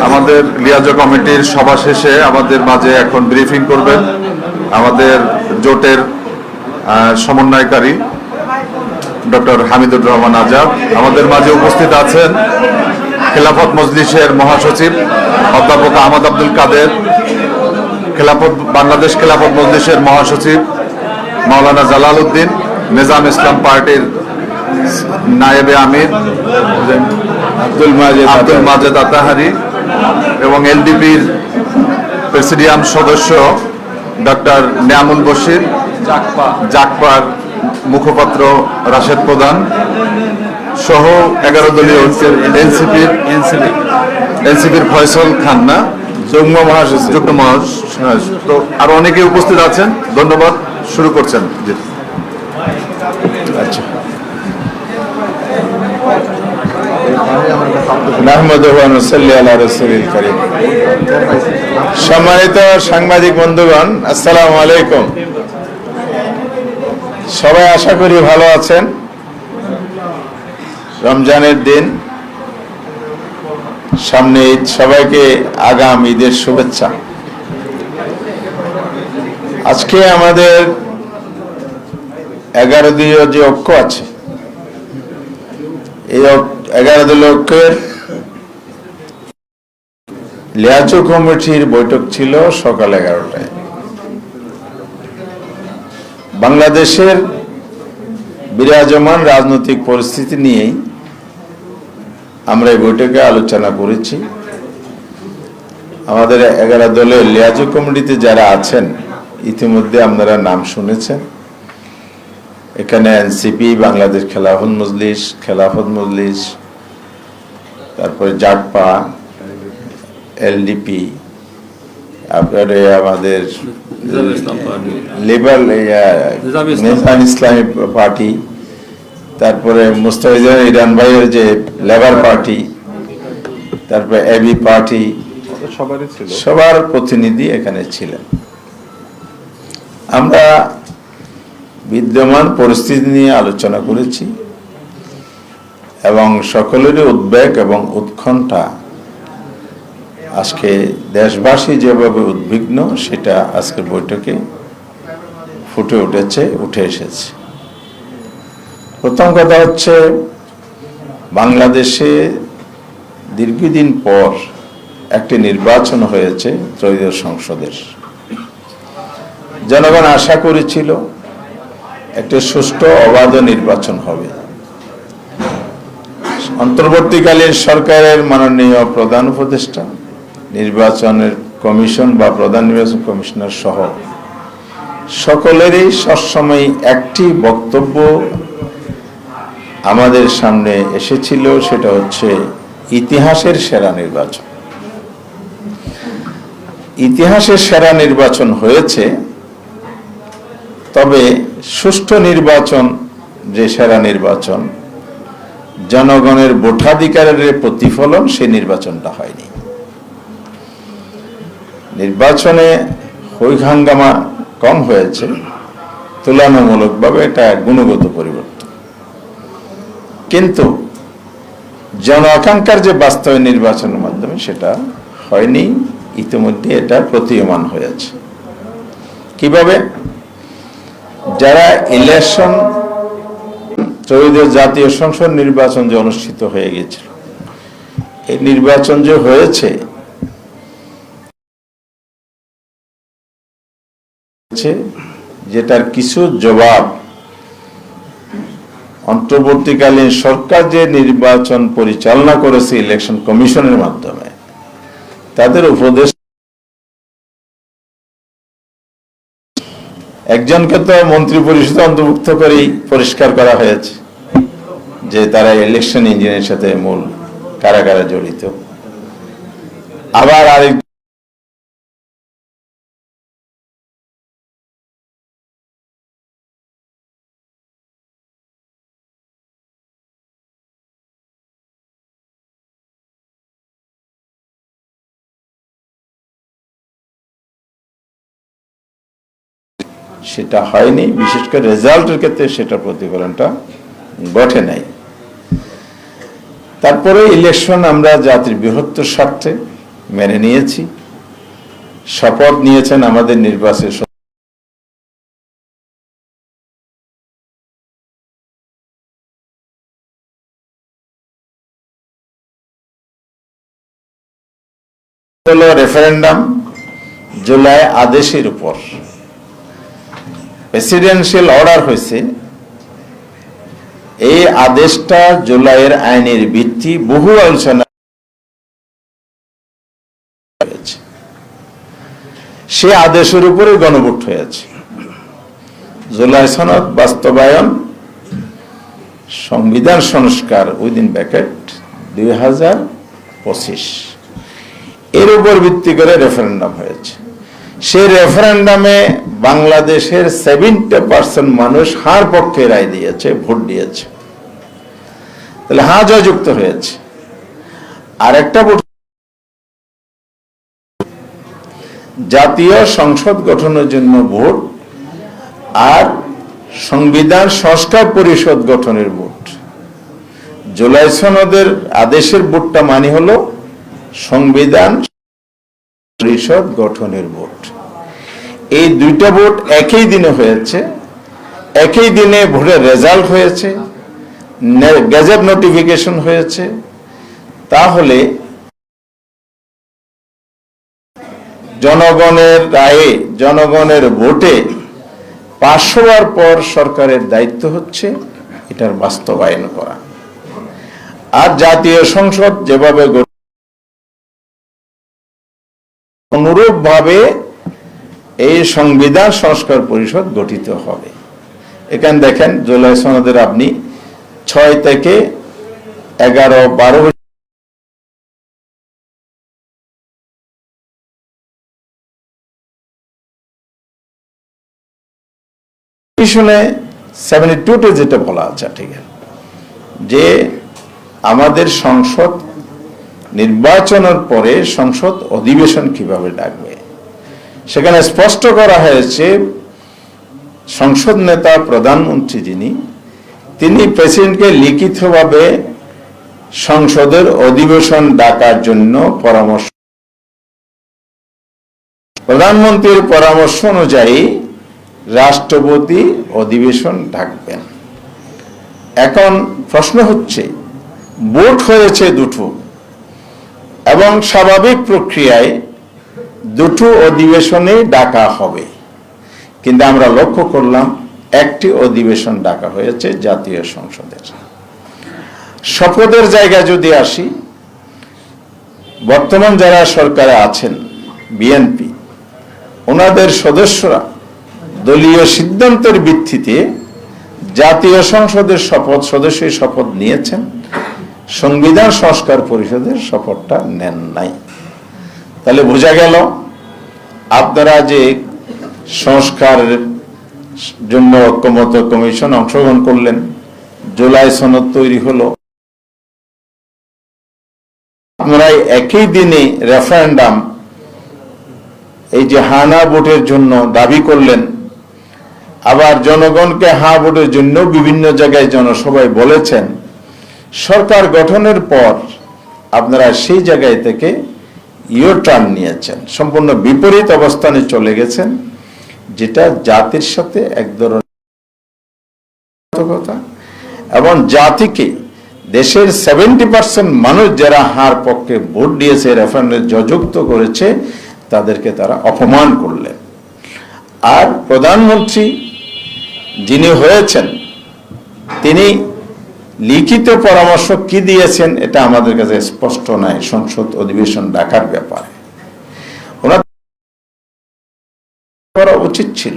আমাদের লিয়াজো কমিটির সভা শেষে আমাদের মাঝে এখন ব্রিফিং করবেন আমাদের জোটের সমন্বয়কারী ডক্টর হামিদুর রহমান আজাদ। আমাদের মাঝে উপস্থিত আছেন খেলাফত মজলিসের মহাসচিব অধ্যাপক আহমদ আব্দুল কাদের, বাংলাদেশ খেলাফত মজলিসের মহাসচিব মাওলানা জালাল উদ্দিন, নিজাম ইসলাম পার্টির নায়েবে আমির আব্দুল মাজেদ আতাহারি এবং এলডিপির প্রেসিডিয়াম সদস্য ডক্টর নিয়ামুল বশির, জাকপার মুখপাত্র রাশেদ প্রধান সহ 11 দলীয় এনসিপির ফয়সল খান্না, যুগ্ম মহাসচিব, তো আরো অনেকে উপস্থিত আছেন। ধন্যবাদ। শুরু করছেন। আচ্ছা, সম্মানিত সাংবাদিক বন্ধুগণ, আসসালামু আলাইকুম। সবাই আশা করি ভালো আছেন। রমজানের দিন সামনে ঈদ, সবাইকে আগাম ঈদের শুভেচ্ছা। আজকে আমাদের 11 দলীয় যে ঐক্য আছে, এই 11 দলীয় ঐক্যের লিয়াজো কমিটির বৈঠক ছিল সকাল 11টায়। বাংলাদেশের বিরাজমান রাজনৈতিক পরিস্থিতি নিয়েই আমরা এই বৈঠকে আলোচনা করেছি। আমাদের 11 দলের লিয়াজো কমিটিতে যারা আছেন ইতিমধ্যে আপনারা নাম শুনেছেন। এখানে এনসিপি, বাংলাদেশ খেলাফত মজলিস, তারপরে জাটপা, এলডিপি, আপনারে আমাদের নিজাম ইসলামী পার্টি, তারপরে মুস্তাফিজুর ইরান ভাইয়ের যে লেবার পার্টি, তারপরে এবি পার্টি, সবার প্রতিনিধি এখানে ছিলেন। আমরা বিদ্যমান পরিস্থিতি নিয়ে আলোচনা করেছি এবং সকলেরই উদ্বেগ এবং উৎকণ্ঠা, আজকে দেশবাসী যেভাবে উদ্বিগ্ন সেটা আজকের বৈঠকে উঠে এসেছে। প্রথম কথা হচ্ছে, বাংলাদেশে দীর্ঘদিন পর একটি নির্বাচন হয়েছে ত্রয়োদশ সংসদের। জনগণ আশা করেছিল একটি সুষ্ঠু অবাধ নির্বাচন হবে। অন্তর্বর্তীকালীন সরকারের মাননীয় প্রধান উপদেষ্টা, নির্বাচনের কমিশন বা প্রধান নির্বাচন কমিশনার সহ সকলেরই সবসময় একটি বক্তব্য আমাদের সামনে এসেছিল, সেটা হচ্ছে ইতিহাসের সেরা নির্বাচন। ইতিহাসের সেরা নির্বাচন হয়েছে, তবে সুষ্ঠু নির্বাচন যে সেরা নির্বাচন, জনগণের ভোটাধিকারের প্রতিফলন, সেই নির্বাচনটা হয়নি। নির্বাচনে হই হাঙ্গামা কম হয়েছে, তুলনামূলকভাবে এটা গুণগত পরিবর্তন, কিন্তু জন আকাঙ্ক্ষার যে বাস্তব নির্বাচনের মাধ্যমে সেটা হয়নি। ইতিমধ্যে এটা প্রতীয়মান হয়েছে। কিভাবে? যারা ইলেকশন, ত্রয়োদশ জাতীয় সংসদ নির্বাচন যে অনুষ্ঠিত হয়ে গেছিল, এই নির্বাচন যে হয়েছে, যেটার কিছু জবাব অন্তর্বর্তীকালীন সরকার যে নির্বাচন পরিচালনা করেছে ইলেকশন কমিশনের মাধ্যমে, তাদের উপদেশ একজনকে তো মন্ত্রী পরিষদে অন্তর্ভুক্ত করেই পরিষ্কার করা হয়েছে যে তারা ইলেকশন ইঞ্জিনের সাথে মূল কারাগারে জড়িত। আবার আরেক সেটা হয়নি। বিশেষ করে রেজাল্টের ক্ষেত্রে সেটা প্রতিফলনটা ঘটে নাই। তারপরে ইলেকশন আমরা জাতির বৃহত্তর স্বার্থে মেনে নিয়েছি। শপথ নিয়েছেন আমাদের নির্বাচন হলো রেফারেন্ডাম জুলাই আদেশের উপর প্রেসিডেন্সিয়াল অর্ডার হয়েছে। এই আদেশটা জুলাইয়ের আইনের ভিত্তি বহু আলোচনা হয়েছে, সে আদেশের উপরে গণভোট হয়েছে। জুলাই সনদ বাস্তবায়ন সংবিধান সংস্কার উইদিন ব্র্যাকেট 2025 এর উপর ভিত্তি করে রেফারেন্ডাম হয়েছে। সেই রেফারেন্ডামে বাংলাদেশের 70% মানুষ হার পক্ষে রায় দিয়েছে, ভোট দিয়েছে। তাহলে হা জয়যুক্ত হয়েছে। আর একটা ভোট জাতীয় সংসদ গঠনের জন্য ভোট আর সংবিধান সংস্কার পরিষদ গঠনের ভোট। জুলাই সনদের আদেশের ভোটটা মানে হলো সংবিধান পরিষদ গঠনের ভোট। এই দুইটা ভোট একই দিনে হয়েছে, একই দিনে ভোটের রেজাল্ট হয়েছে, গেজেট নোটিফিকেশন হয়েছে। তাহলে জনগণের রায়ে, জনগণের ভোটে পাশ হওয়ার পর সরকারের দায়িত্ব হচ্ছে এটার বাস্তবায়ন করা। আর জাতীয় সংসদ যেভাবে অনুরূপভাবে এই সংবিধান সংস্কার পরিষদ গঠিত হবে। এখানে দেখেন জুলাই সনদের আপনি 6 থেকে 11, 12 পিছনে 72-তে যেটা বলা আছে ঠিক আছে, যে আমাদের সংসদ নির্বাচনের পরে সংসদ অধিবেশন কিভাবে ডাকবে। সেখানে স্পষ্ট করা হয়েছে সংসদ নেতা প্রধানমন্ত্রী যিনি, তিনি প্রেসিডেন্টকে লিখিতভাবে সংসদের অধিবেশন ডাকার জন্য পরামর্শ, প্রধানমন্ত্রীর পরামর্শ অনুযায়ী রাষ্ট্রপতি অধিবেশন ডাকবেন। এখন প্রশ্ন হচ্ছে, ভোট হয়েছে দুটো এবং স্বাভাবিক প্রক্রিয়ায় দুটো অধিবেশনে ডাকা হবে, কিন্তু আমরা লক্ষ্য করলাম একটি অধিবেশন ডাকা হয়েছে জাতীয় সংসদের। শপথের জায়গায় যদি আসি, বর্তমান যারা সরকারে আছেন বিএনপি, ওনাদের সদস্যরা দলীয় সিদ্ধান্তের ভিত্তিতে জাতীয় সংসদের সদস্যের শপথ নিয়েছেন, সংবিধান সংস্কার পরিষদের শপথটা নেন নাই। তাহলে বোঝা গেল আপনারা যে সংস্কারের জন্য ঐক্যমত্য কমিশন অংশগ্রহণ করলেন, জুলাই সনদ তৈরি হলো, আপনারা একই দিনে রেফারেন্ডাম এই যে হানা ভোটের জন্য দাবি করলেন, আবার জনগণকে হা ভোটের জন্য বিভিন্ন জায়গায় জনসভায় বলেছেন। সরকার গঠনের পর আপনারা সেই জায়গায় থেকে টার্ন নিয়েছেন, সম্পূর্ণ বিপরীত অবস্থানে চলে গেছেন, যেটা জাতির সাথে এক ধরনের কথা এবং জাতিকে, দেশের 70% মানুষ যারা হার পক্ষে ভোট দিয়েছে, রেফারেন্ডামে জয়যুক্ত করেছে, তাদেরকে তারা অপমান করলেন। আর প্রধানমন্ত্রী যিনি হয়েছেন, তিনি লিখিত পরামর্শ কি দিয়েছেন এটা আমাদের কাছে স্পষ্ট নয় সংসদ অধিবেশন ডাকার ব্যাপারে। ওনার করা উচিত ছিল।